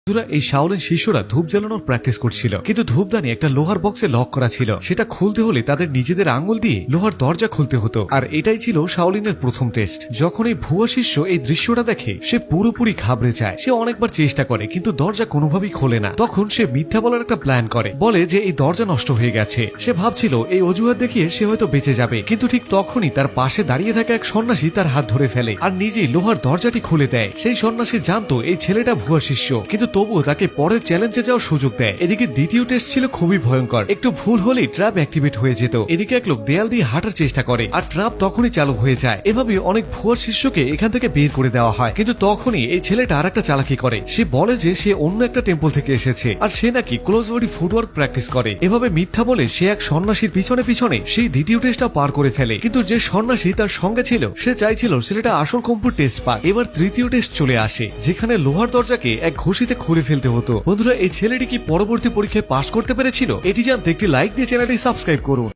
এই শাওলিন শিষ্যরা ধূপ জ্বালানোর প্র্যাকটিস করছিল, কিন্তু ধূপদানি একটা লোহার বক্সে লক করা ছিল। সেটা খুলতে হলে তাদের নিজেদের আঙ্গুল দিয়ে লোহার দরজা খুলতে হতো। আর এটাই ছিল শাওলিনের প্রথম টেস্ট। যখন এই ভুয়া শিষ্য এই দৃশ্যটা দেখে সে পুরোপুরি ঘাবড়ে যায়। সে অনেকবার চেষ্টা করে কিন্তু দরজা কোনোভাবেই খোলে না। তখন সে মিথ্যা বলার একটা প্ল্যান করে, বলে যে এই দরজা নষ্ট হয়ে গেছে। সে ভাবছিল এই অজুহাত দেখিয়ে সে হয়তো বেঁচে যাবে, কিন্তু ঠিক তখনই তার পাশে দাঁড়িয়ে থাকা এক সন্ন্যাসী তার হাত ধরে ফেলে আর নিজেই লোহার দরজাটি খুলে দেয়। সেই সন্ন্যাসী জানতো এই ছেলেটা ভুয়া শিষ্য, কিন্তু তবুও তাকে পরের চ্যালেঞ্জে যাওয়ার সুযোগ দেয়। এদিকে দ্বিতীয় টেস্ট ছিল খুবই ভয়ঙ্কর। একটু ভুল হলেই ট্র্যাপ অ্যাক্টিভেট হয়ে যেত। এদিকে এক লোক দেয়াল দিয়ে হাঁটার চেষ্টা করে আর ট্র্যাপ তখনই চালু হয়ে যায়। এভাবে অনেক ভুয়া শিষ্যকে এখান থেকে বের করে দেওয়া হয়। কিন্তু তখনই এই ছেলেটা আর একটা চালাকি করে। সে বলে যে সে অন্য একটা টেম্পল থেকে এসেছে আর সে নাকি ক্লোজ বডি ফুটওয়ার্ক প্র্যাকটিস করে। এভাবে মিথ্যা বলে সে এক সন্ন্যাসীর পিছনে পিছনে সেই দ্বিতীয় টেস্টটা পার করে ফেলে। কিন্তু যে সন্ন্যাসী তার সঙ্গে ছিল সে চাইছিল ছেলেটা আসল কম্পুর টেস্ট পাক। এবার তৃতীয় টেস্ট চলে আসে, যেখানে লোহার দরজাকে এক ঘুষিতে খুলে ফেলতে হতো। বন্ধুরা, এই ছেলেটি কি পরবর্তী পরীক্ষায় পাশ করতে পেরেছিল? এটি জানতে একটি লাইক দিয়ে চ্যানেলটি সাবস্ক্রাইব করুন।